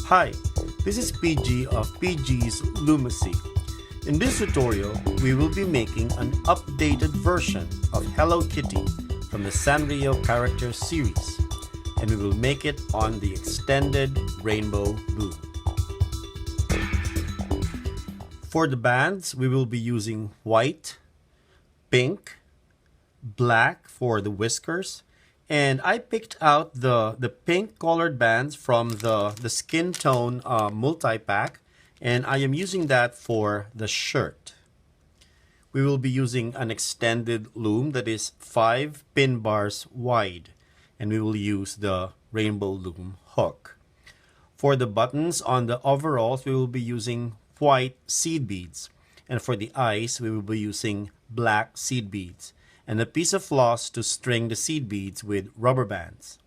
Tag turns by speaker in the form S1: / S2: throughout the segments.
S1: Hi, this is PG of PG's LOOMS. In this tutorial, we will be making an updated version of Hello Kitty from the Sanrio character series, and we will make it on the extended rainbow loom. For the bands, we will be using white, pink, black for the whiskers, and I picked out the pink colored bands from the skin tone multi-pack, and I am using that for the shirt. We will be using an extended loom that is 5 pin bars wide, and we will use the rainbow loom hook. For the buttons on the overalls, we will be using white seed beads, and for the eyes, we will be using black seed beads and a piece of floss to string the seed beads with rubber bands.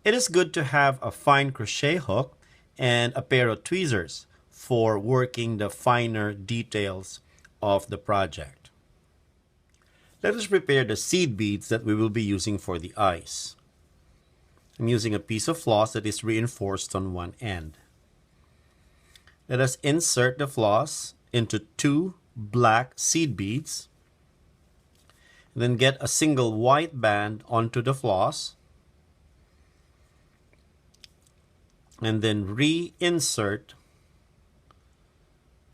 S1: It is good to have a fine crochet hook and a pair of tweezers for working the finer details of the project. Let us prepare the seed beads that we will be using for the eyes. I'm using a piece of floss that is reinforced on one end. Let us insert the floss into 2 black seed beads. Then get a single white band onto the floss, and then reinsert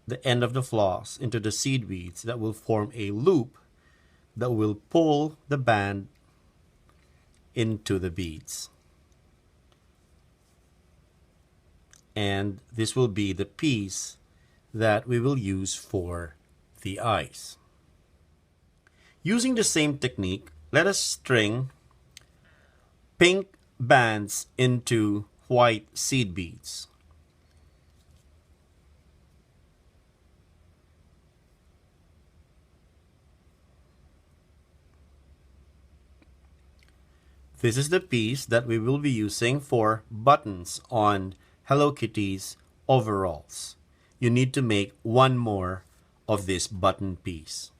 S1: the end of the floss into the seed beads that will form a loop that will pull the band into the beads. And this will be the piece that we will use for the eyes. Using the same technique, let us string pink bands into white seed beads. This is the piece that we will be using for buttons on Hello Kitty's overalls. You need to make one more of this button piece.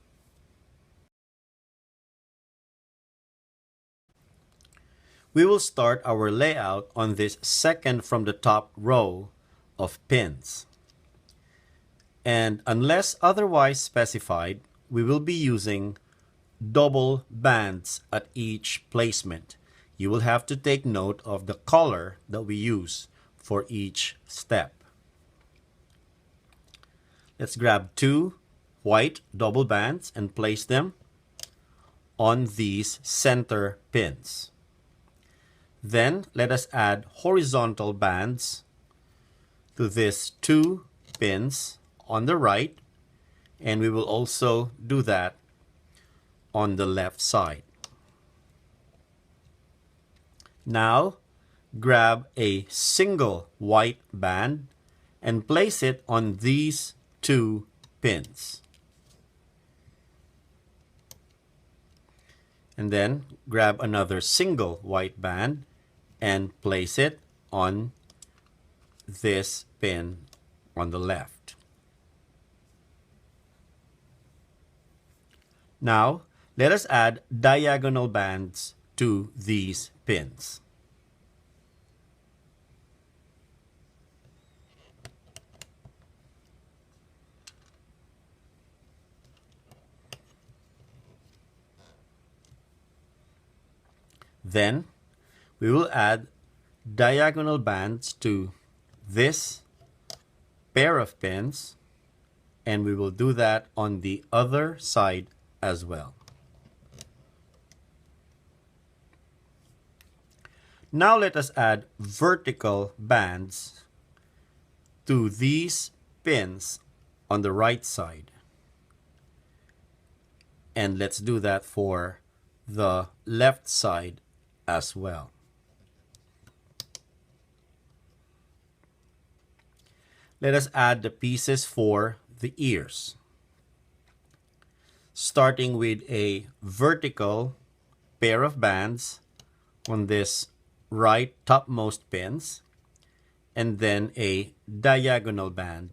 S1: We will start our layout on this second from the top row of pins. And unless otherwise specified, we will be using double bands at each placement. You will have to take note of the color that we use for each step. Let's grab 2 white double bands and place them on these center pins. Then let us add horizontal bands to these 2 pins on the right, and we will also do that on the left side. Now grab a single white band and place it on these 2 pins. And then grab another single white band and place it on this pin on the left. Now, let us add diagonal bands to these pins. Then we will add diagonal bands to this pair of pins, and we will do that on the other side as well. Now let us add vertical bands to these pins on the right side. And let's do that for the left side as well. Let us add the pieces for the ears, starting with a vertical pair of bands on this right topmost pins, and then a diagonal band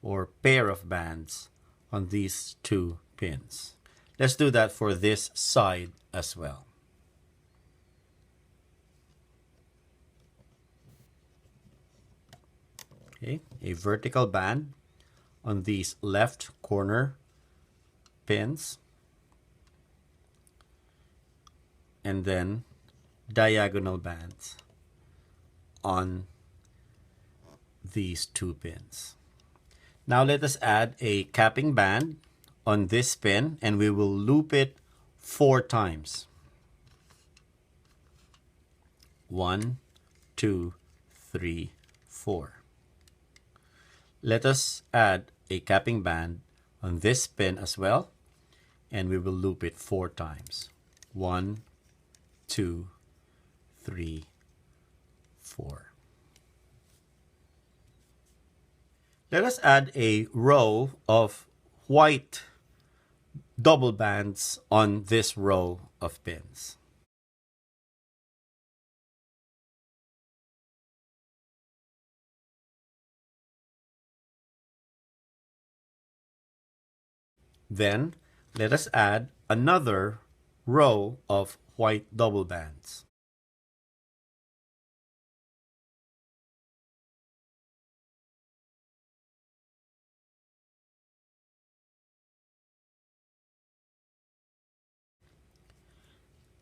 S1: or pair of bands on these 2 pins. Let's do that for this side as well. Okay, a vertical band on these left corner pins, and then diagonal bands on these two pins. Now let us add a capping band on this pin, and we will loop it 4 times. 1, 2, 3, 4. Let us add a capping band on this pin as well, and we will loop it 4 times. 1, 2, 3, 4. Let us add a row of white double bands on this row of pins. Then let us add another row of white double bands.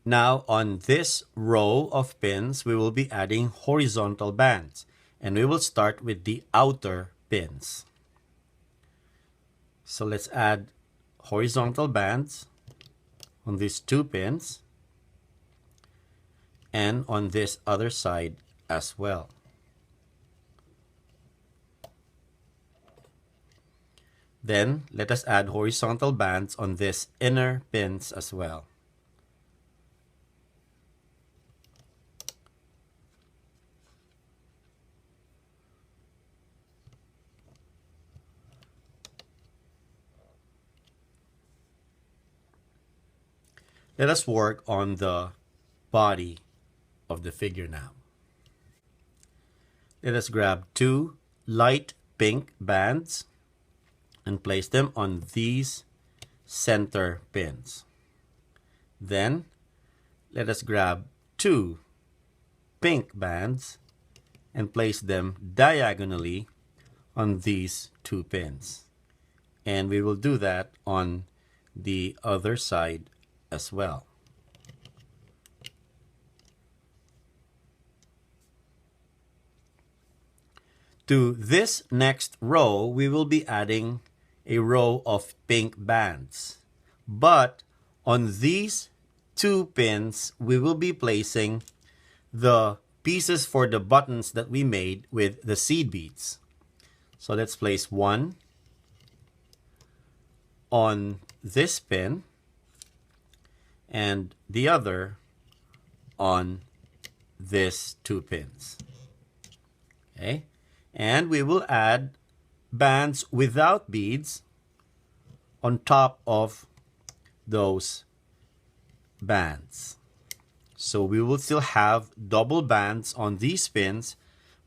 S1: Now on this row of pins, we will be adding horizontal bands, and we will start with the outer pins. So let's add horizontal bands on these 2 pins and on this other side as well. Then let us add horizontal bands on this inner pins as well. Let us work on the body of the figure now. Let us grab 2 light pink bands and place them on these center pins. Then let us grab 2 pink bands and place them diagonally on these 2 pins. And we will do that on the other side as well. To this next row, we will be adding a row of pink bands. But on these 2 pins, we will be placing the pieces for the buttons that we made with the seed beads. So let's place 1 on this pin and the other on these 2 pins. Okay, and we will add bands without beads on top of those bands. So we will still have double bands on these pins,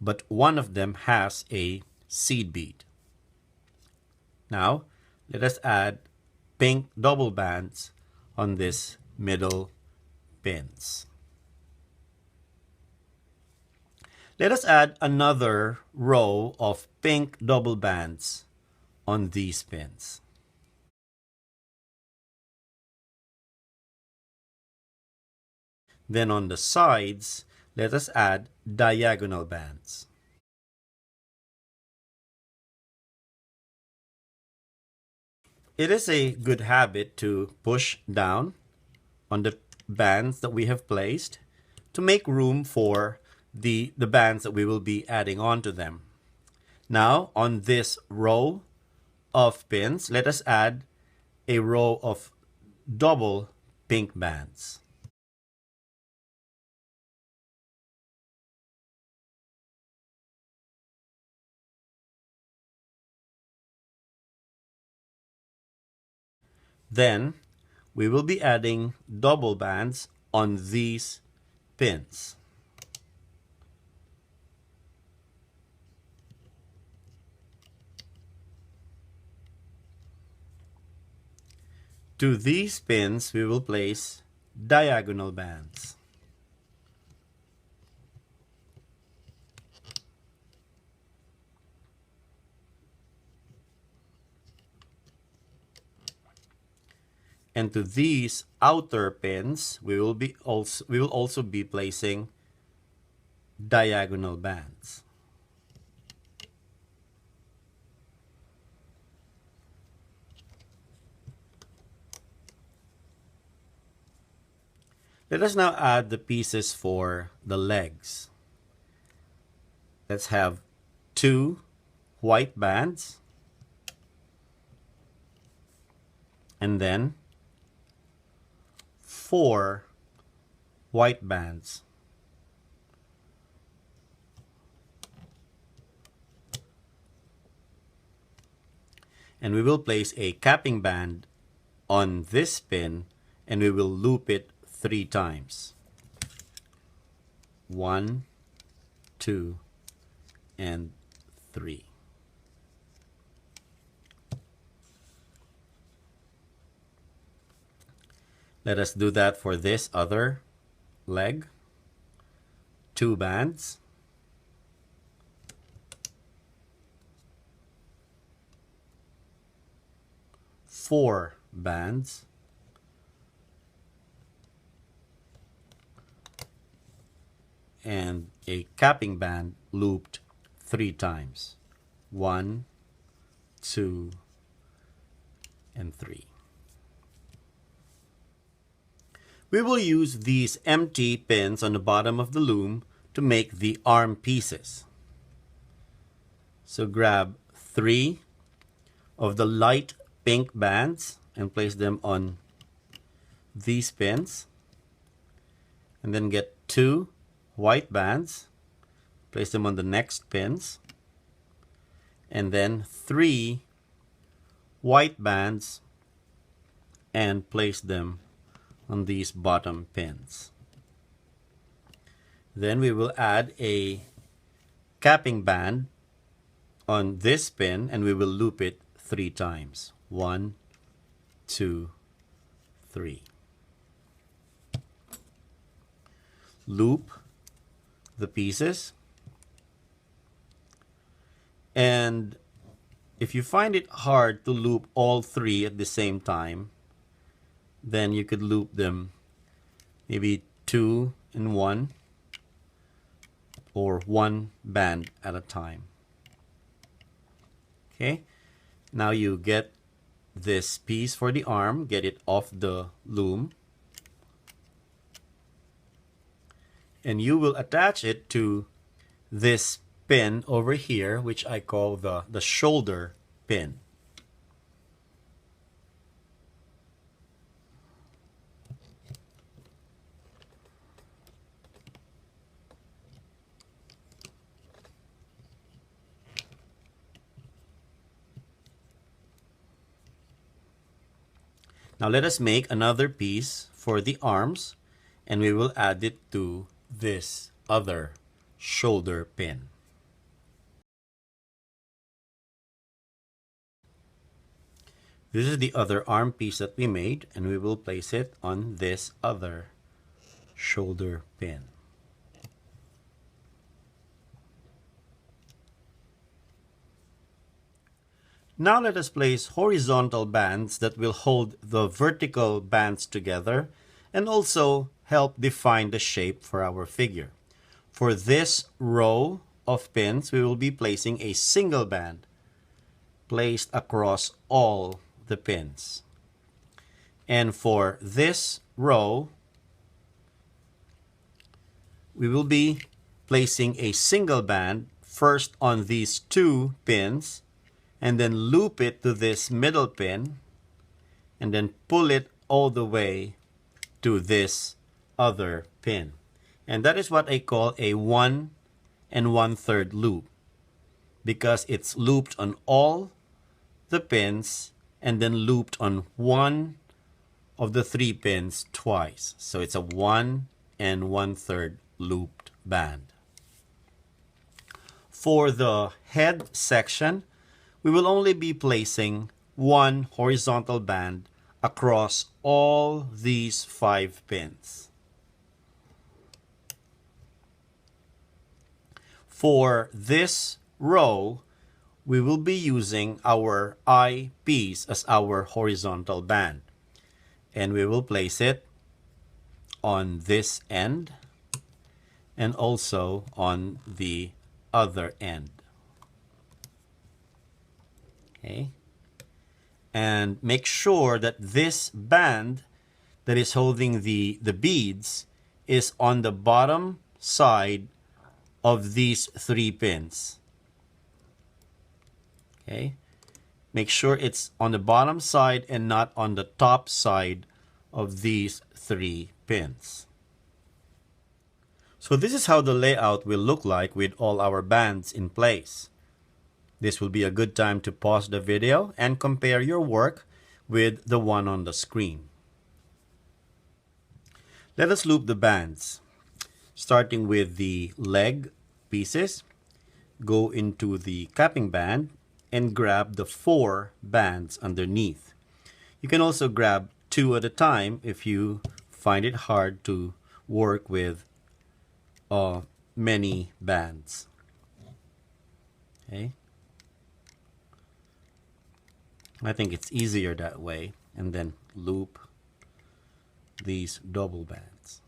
S1: but one of them has a seed bead. Now let us add pink double bands on this middle pins. Let us add another row of pink double bands on these pins. Then on the sides, let us add diagonal bands. It is a good habit to push down on the bands that we have placed to make room for the bands that we will be adding on to them. Now on this row of pins, let us add a row of double pink bands. Then we will be adding double bands on these pins. To these pins, we will place diagonal bands. And to these outer pins, we will also be placing diagonal bands. Let us now add the pieces for the legs. Let's have 2 white bands and then 4 white bands. And we will place a capping band on this pin and we will loop it 3 times. 1, 2, and 3. Let us do that for this other leg. 2 bands. 4 bands. And a capping band looped 3 times. 1, 2, and 3. We will use these empty pins on the bottom of the loom to make the arm pieces. So grab 3 of the light pink bands and place them on these pins. And then get 2 white bands, place them on the next pins. And then 3 white bands and place them on these bottom pins. Then we will add a capping band on this pin and we will loop it 3 times. 1, 2, 3. Loop the pieces. And if you find it hard to loop all 3 at the same time, then you could loop them maybe 2 in 1 or 1 band at a time. Okay, now you get this piece for the arm, get it off the loom, and you will attach it to this pin over here, which I call the shoulder pin. Now let us make another piece for the arms and we will add it to this other shoulder pin. This is the other arm piece that we made and we will place it on this other shoulder pin. Now let us place horizontal bands that will hold the vertical bands together and also help define the shape for our figure. For this row of pins, we will be placing a single band placed across all the pins. And for this row, we will be placing a single band first on these 2 pins and then loop it to this middle pin and then pull it all the way to this other pin. And that is what I call a 1 1/3 loop, because it's looped on all the pins and then looped on one of the 3 pins twice. So it's a 1 1/3 looped band. For the head section, we will only be placing 1 horizontal band across all these 5 pins. For this row, we will be using our eye piece as our horizontal band. And we will place it on this end and also on the other end. Okay. And make sure that this band that is holding the beads is on the bottom side of these 3 pins. Okay. Make sure it's on the bottom side and not on the top side of these 3 pins. So this is how the layout will look like with all our bands in place. This will be a good time to pause the video and compare your work with the one on the screen. Let us loop the bands. Starting with the leg pieces, go into the capping band and grab the 4 bands underneath. You can also grab 2 at a time if you find it hard to work with many bands. Okay. I think it's easier that way, and then loop these double bands.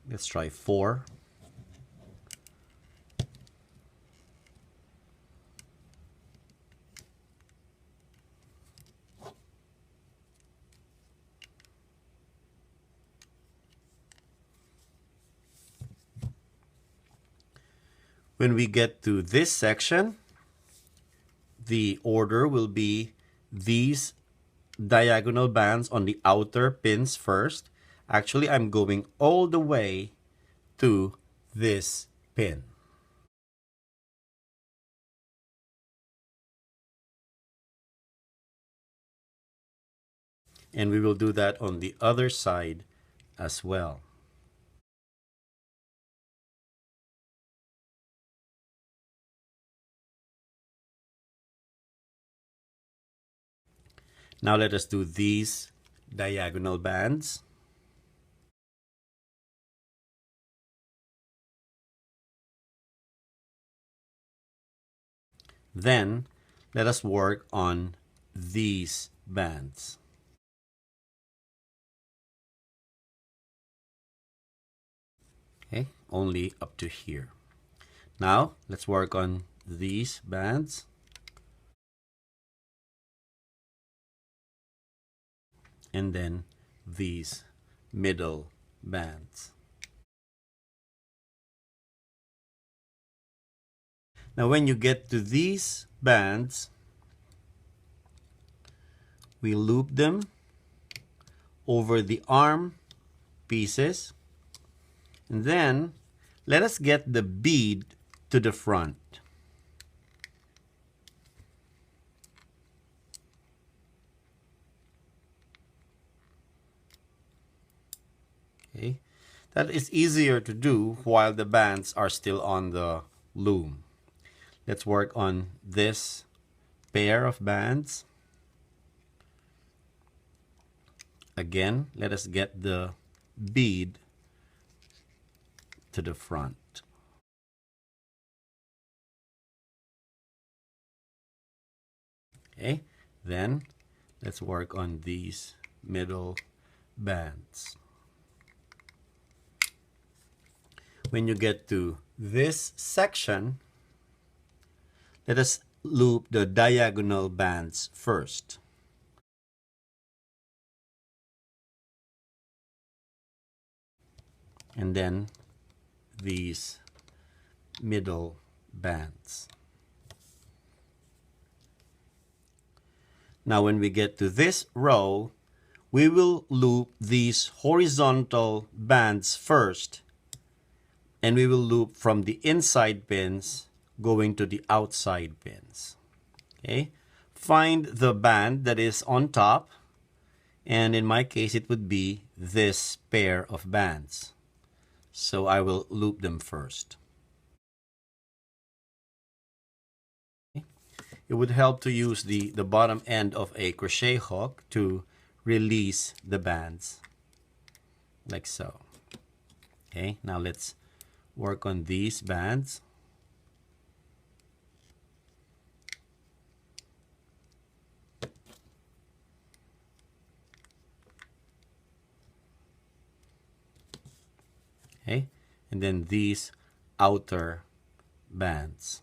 S1: Let's try 4. When we get to this section, the order will be these diagonal bands on the outer pins first. Actually, I'm going all the way to this pin. And we will do that on the other side as well. Now let us do these diagonal bands. Then let us work on these bands. Okay, only up to here. Now let's work on these bands. And then these middle bands. Now when you get to these bands, we loop them over the arm pieces, and then let us get the bead to the front. Okay, that is easier to do while the bands are still on the loom. Let's work on this pair of bands. Again, let us get the bead to the front. Okay, then let's work on these middle bands. When you get to this section, let us loop the diagonal bands first. And then these middle bands. Now when we get to this row, we will loop these horizontal bands first, and we will loop from the inside pins going to the outside pins. Okay, find the band that is on top, and in my case it would be this pair of bands. So I will loop them first. It would help to use the bottom end of a crochet hook to release the bands, like so. Okay, now let's work on these bands. and then these outer bands.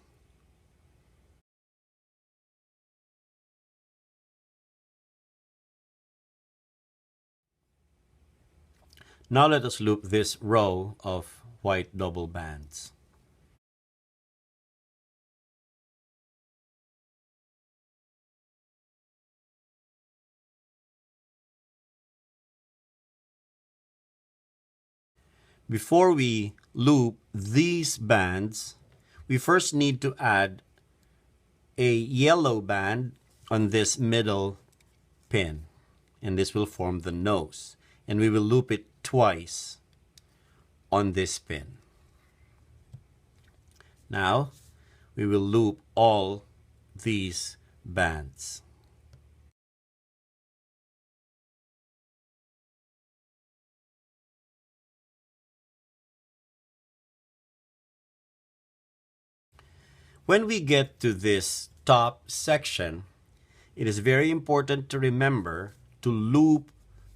S1: Now let us loop this row of white double bands. Before we loop these bands, we first need to add a yellow band on this middle pin, and this will form the nose, and we will loop it twice on this pin. Now we will loop all these bands. When we get to this top section, it is very important to remember to loop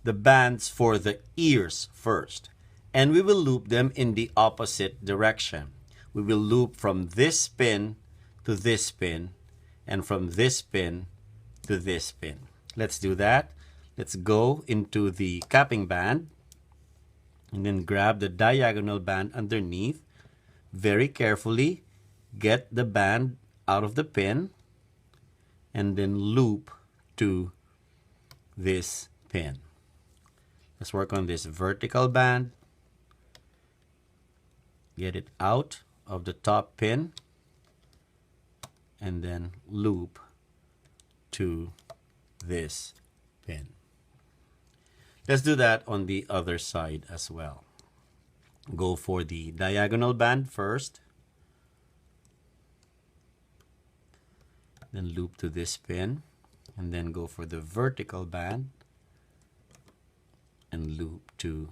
S1: the bands for the ears first. And we will loop them in the opposite direction. We will loop from this pin to this pin, and from this pin to this pin. Let's do that. Let's go into the capping band, and then grab the diagonal band underneath. Very carefully get the band out of the pin, and then loop to this pin. Let's work on this vertical band. Get it out of the top pin, and then loop to this pin. Let's do that on the other side as well. Go for the diagonal band first, then loop to this pin, and then go for the vertical band and loop to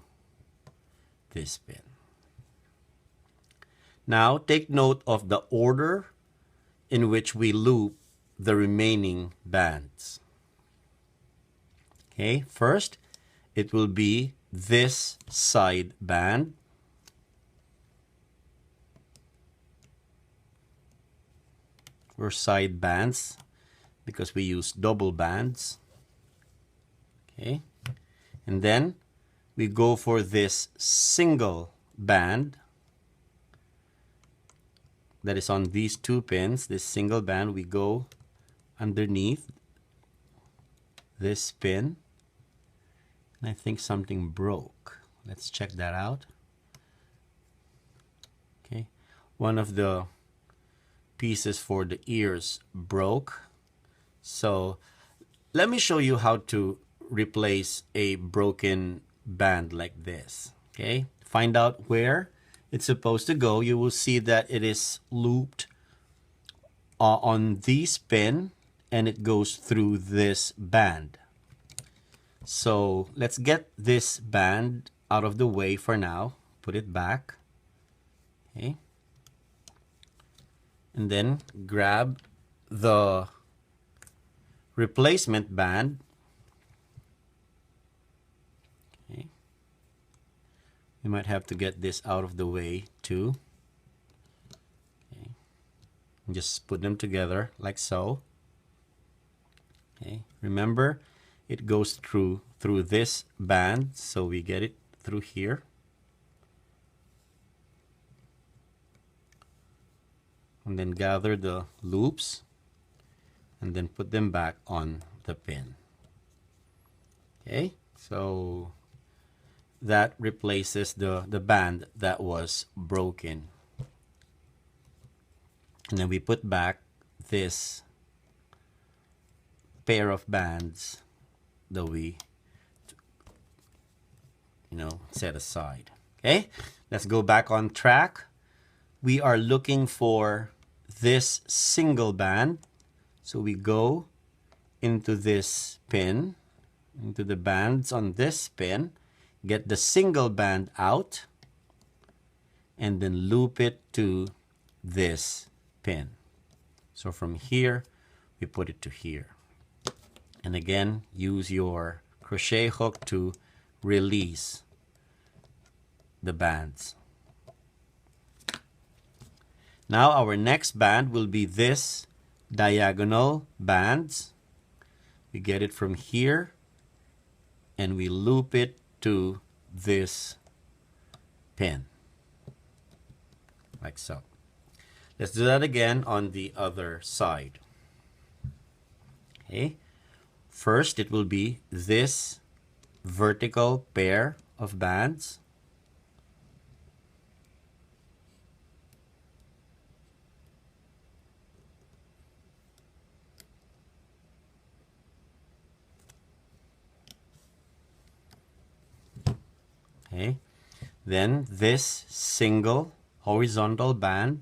S1: this pin. Now take note of the order in which we loop the remaining bands. Okay, first it will be this side band, or side bands because we use double bands. Okay, and then we go for this single band that is on these two pins. This single band, we go underneath this pin, and I think something broke. Let's check that out. Okay, one of the pieces for the ears broke. So let me show you how to replace a broken band like this. Okay, find out where it's supposed to go. You will see that it is looped on this pin, and it goes through this band. So let's get this band out of the way for now. Put it back. Okay, and then grab the replacement band. Okay, you might have to get this out of the way too. Okay, and just put them together like so. Okay, remember it goes through this band, so we get it through here. And then gather the loops and then put them back on the pin. Okay, so that replaces the band that was broken. And then we put back this pair of bands that we set aside. Okay, let's go back on track. We are looking for this single band, so we go into this pin, into the bands on this pin, get the single band out, and then loop it to this pin. So from here we put it to here, and again use your crochet hook to release the bands. Now our next band will be this diagonal bands. We get it from here and we loop it to this pin, like so. Let's do that again on the other side. Okay. First, it will be this vertical pair of bands. Okay. Then this single horizontal band.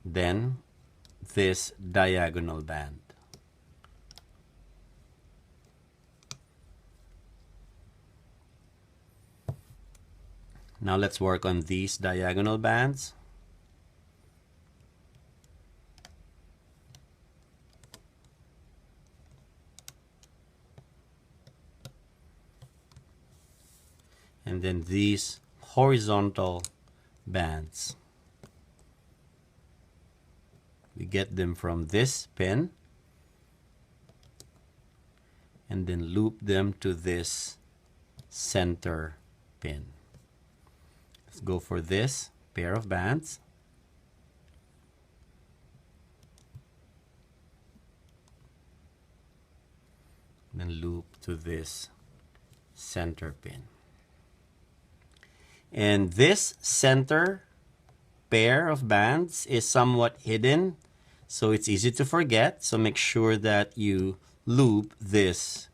S1: Then this diagonal band. Now let's work on these diagonal bands. And then these horizontal bands. We get them from this pin and then loop them to this center pin. Let's go for this pair of bands. Then loop to this center pin. And this center pair of bands is somewhat hidden, so it's easy to forget. So make sure that you loop this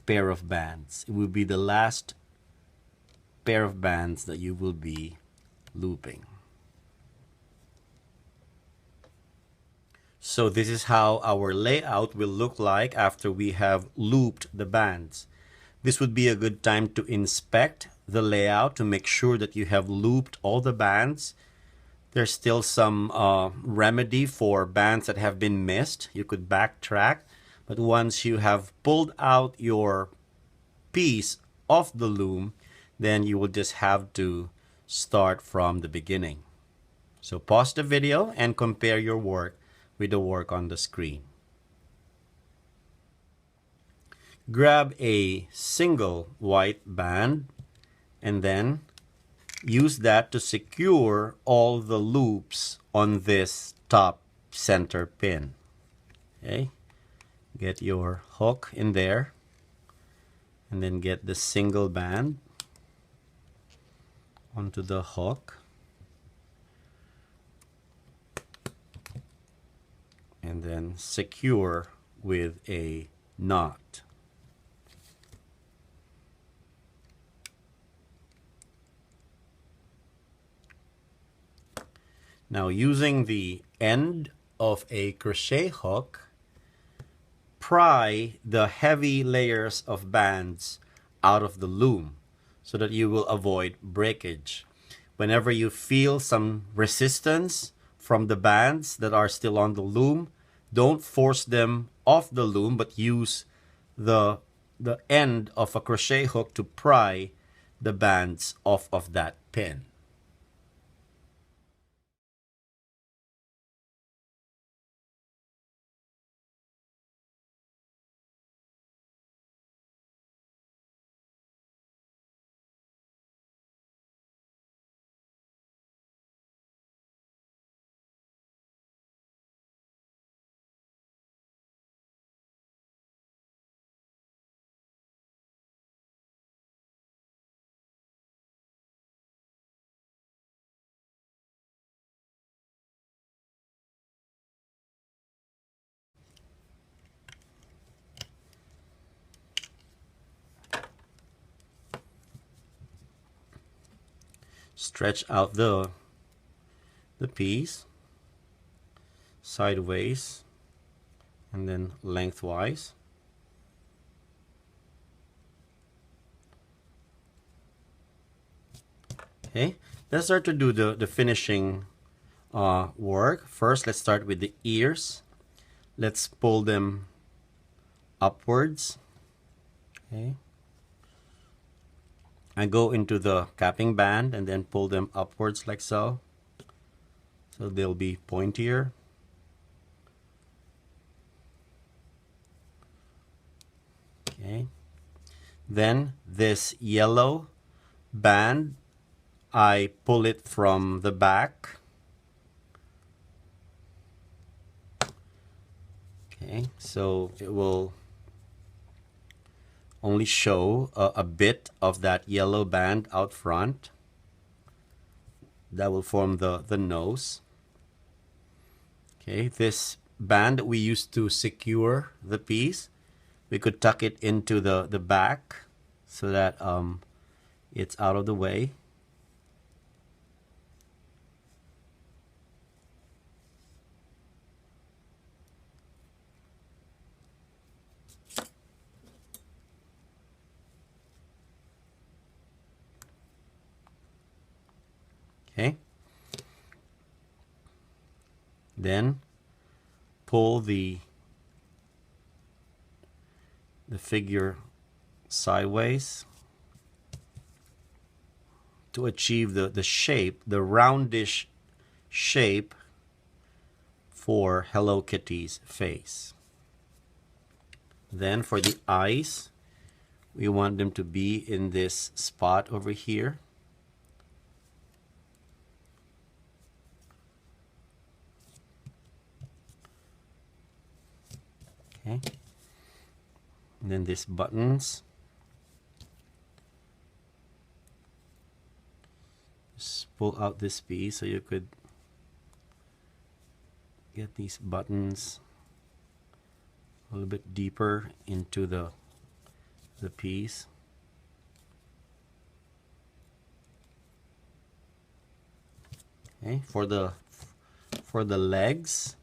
S1: pair of bands. It will be the last pair of bands that you will be looping. So this is how our layout will look like after we have looped the bands. This would be a good time to inspect the layout to make sure that you have looped all the bands. There's still some remedy for bands that have been missed. You could backtrack, but once you have pulled out your piece of the loom, then you will just have to start from the beginning. So pause the video and compare your work with the work on the screen. Grab a single white band and then use that to secure all the loops on this top center pin. Okay, get your hook in there and then get the single band onto the hook and then secure with a knot. Now using the end of a crochet hook, pry the heavy layers of bands out of the loom so that you will avoid breakage. Whenever you feel some resistance from the bands that are still on the loom, don't force them off the loom, but use the end of a crochet hook to pry the bands off of that pin. Stretch out the piece sideways and then lengthwise. Okay, let's start to do the finishing work. First, let's start with the ears. Let's pull them upwards. Okay. I go into the capping band and then pull them upwards like so. So they'll be pointier. Okay. Then this yellow band, I pull it from the back. Okay, so it will only show a bit of that yellow band out front. That will form the nose. Okay, this band that we used to secure the piece, we could tuck it into the back so that it's out of the way. Okay. Then pull the figure sideways to achieve the shape, the roundish shape for Hello Kitty's face. Then for the eyes, we want them to be in this spot over here. Okay. And then these buttons. Just pull out this piece so you could get these buttons a little bit deeper into the piece. Okay, for the legs,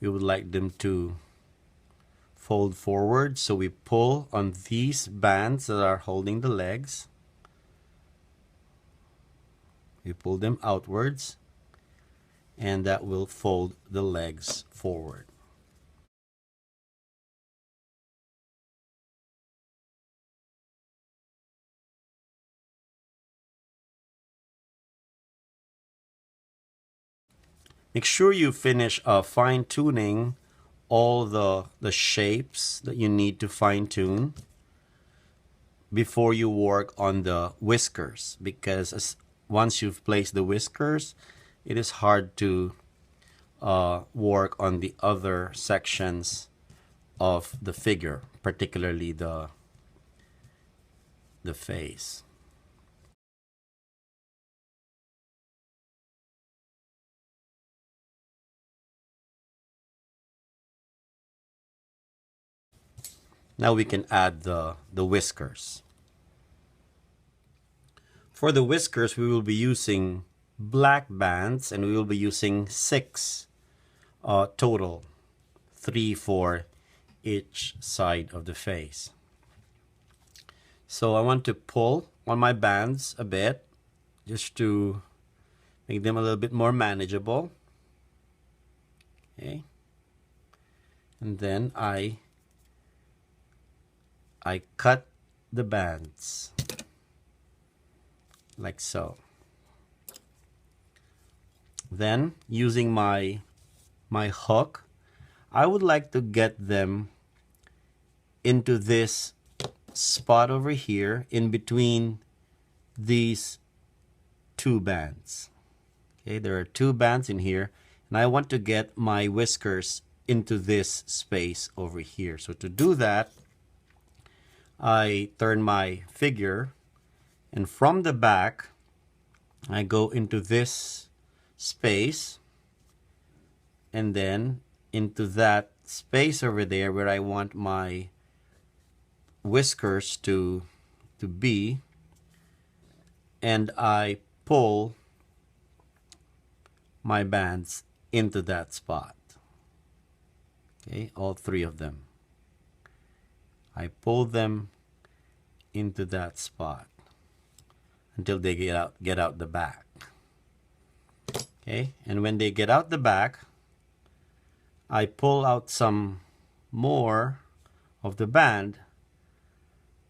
S1: we would like them to fold forward, so we pull on these bands that are holding the legs. We pull them outwards, and that will fold the legs forward. Make sure you finish fine-tuning all the shapes that you need to fine-tune before you work on the whiskers, because once you've placed the whiskers, it is hard to work on the other sections of the figure, particularly the face. Now we can add the whiskers. For the whiskers, we will be using black bands, and we will be using 6 total, 3 for each side of the face. So I want to pull on my bands a bit just to make them a little bit more manageable. Okay. And then I cut the bands like so. Then using my hook, I would like to get them into this spot over here in between these 2 bands. Okay, there are 2 bands in here, and I want to get my whiskers into this space over here. So to do that, I turn my figure, and from the back I go into this space, and then into that space over there where I want my whiskers to be, and I pull my bands into that spot. Okay, all 3 of them. I pull them into that spot until they get out the back. Okay, and when they get out the back, I pull out some more of the band,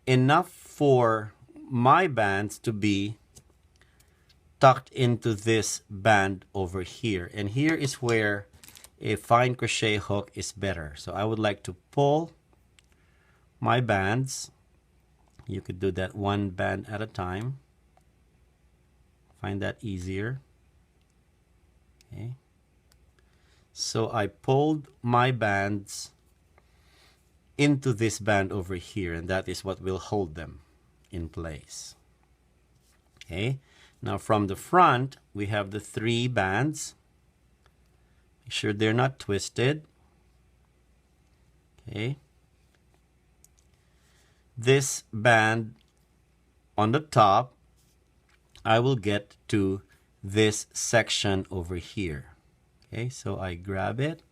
S1: enough for my bands to be tucked into this band over here. And here is where a fine crochet hook is better. So I would like to pull my bands. You could do that one band at a time. Find that easier. Okay. So I pulled my bands into this band over here, and that is what will hold them in place. Okay. Now from the front, we have the 3 bands. Make sure they're not twisted. Okay. This band on the top, I will get to this section over here. Okay, so I grab it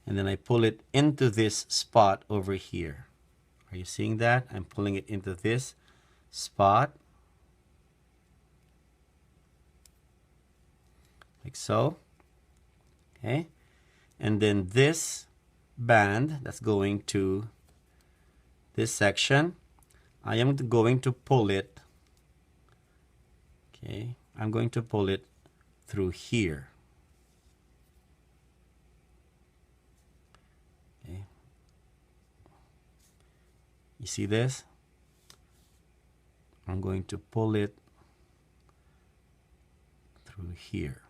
S1: and then I pull it into this spot over here. Are you seeing that? I'm pulling it into this spot like so. Okay, and then this band that's going to this section, I am going to pull it. Okay, I'm going to pull it through here. Okay. You see this? I'm going to pull it through here.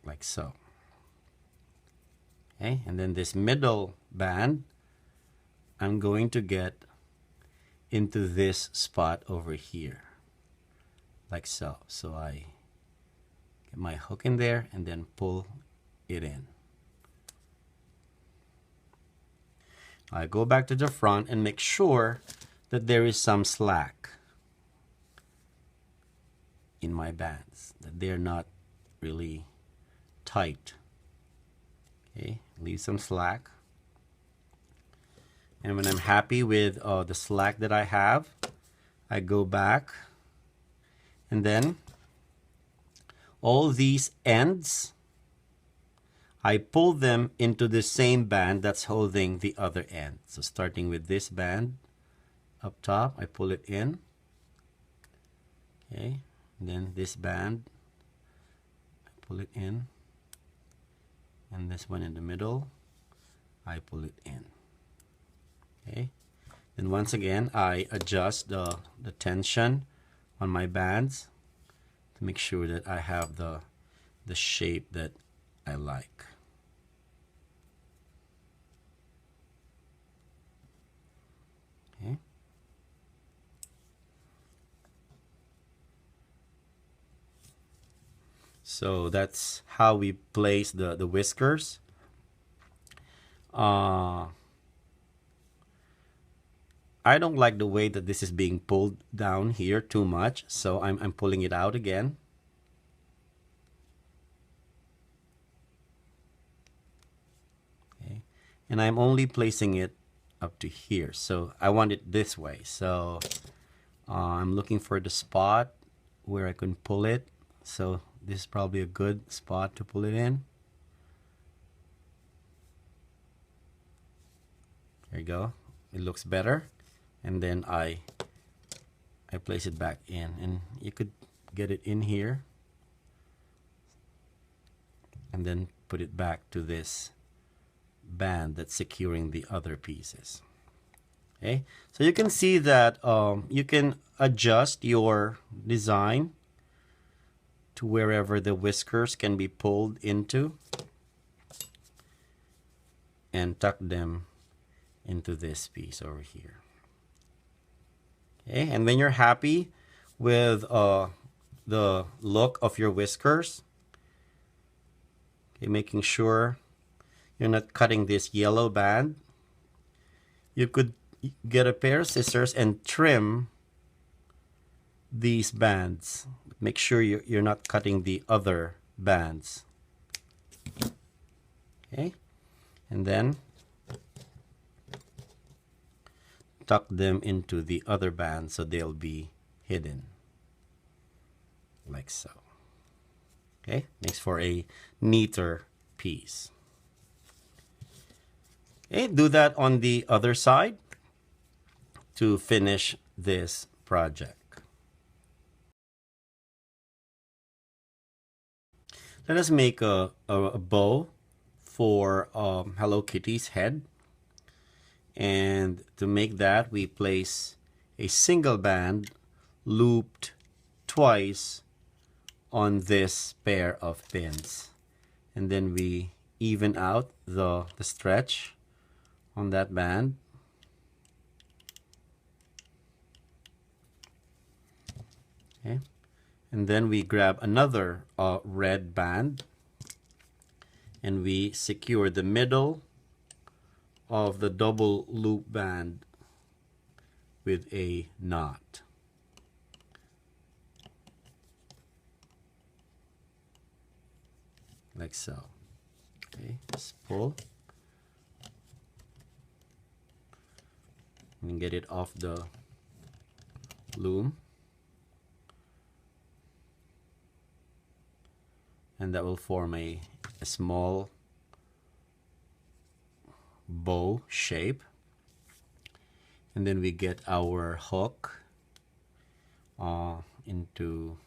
S1: Like so. Okay, and then this middle band, I'm going to get into this spot over here. Like so. So I get my hook in there and then pull it in. I go back to the front and make sure that there is some slack in my bands, that they're not really tight. Okay, leave some slack. And when I'm happy with the slack that I have, I go back and then all these ends, I pull them into the same band that's holding the other end. So starting with this band up top, I pull it in. Okay, and then this band, I pull it in. And this one in the middle, I pull it in. Okay, then once again, I adjust the tension on my bands to make sure that I have the shape that I like. Okay. So that's how we place the whiskers. I don't like the way that this is being pulled down here too much, so I'm pulling it out again. Okay. And I'm only placing it up to here, so I want it this way. So I'm looking for the spot where I can pull it. So this is probably a good spot to pull it in. There you go. It looks better. And then I place it back in, and you could get it in here and then put it back to this band that's securing the other pieces. Okay, so you can see that you can adjust your design to wherever the whiskers can be pulled into and tuck them into this piece over here. Okay, and when you're happy with the look of your whiskers, okay, making sure you're not cutting this yellow band, you could get a pair of scissors and trim these bands. Make sure you're not cutting the other bands. Okay, and then tuck them into the other band so they'll be hidden. like so. Okay, makes for a neater piece. Okay, do that on the other side to finish this project. Let us make a bow for Hello Kitty's head. And to make that, we place a single band looped twice on this pair of pins. And then we even out the stretch on that band. Okay. And then we grab another red band and we secure the middle of the double loop band with a knot. Like so. Okay, just pull and get it off the loom. And that will form a small bow shape. And then we get our hook into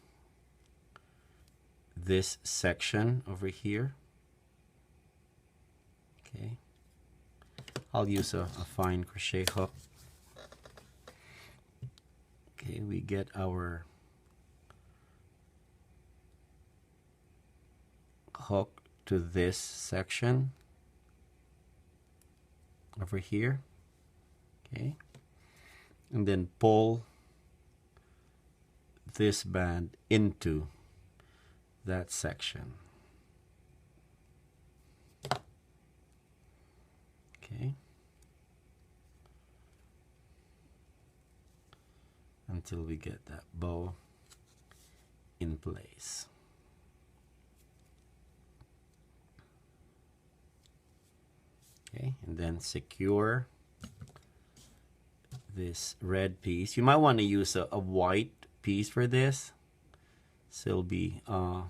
S1: this section over here. Okay, I'll use a fine crochet hook. Okay, we get our hook to this section over here. Okay, and then pull this band into that section. Okay, until we get that bow in place. Okay, and then secure this red piece. You might want to use a white piece for this, so it'll be a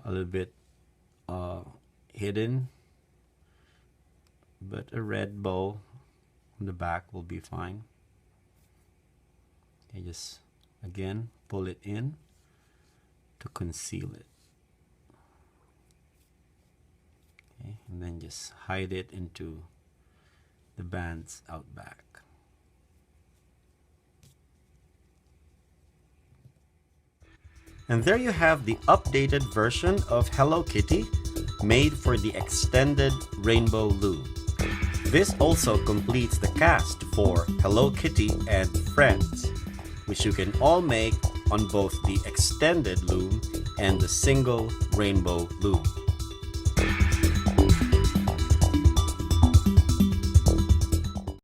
S1: little bit hidden, but a red bow on the back will be fine. Okay, just again pull it in to conceal it. Okay, and then just hide it into the bands out back. And there you have the updated version of Hello Kitty made for the extended Rainbow Loom. This also completes the cast for Hello Kitty and Friends, which you can all make on both the extended loom and the single Rainbow Loom.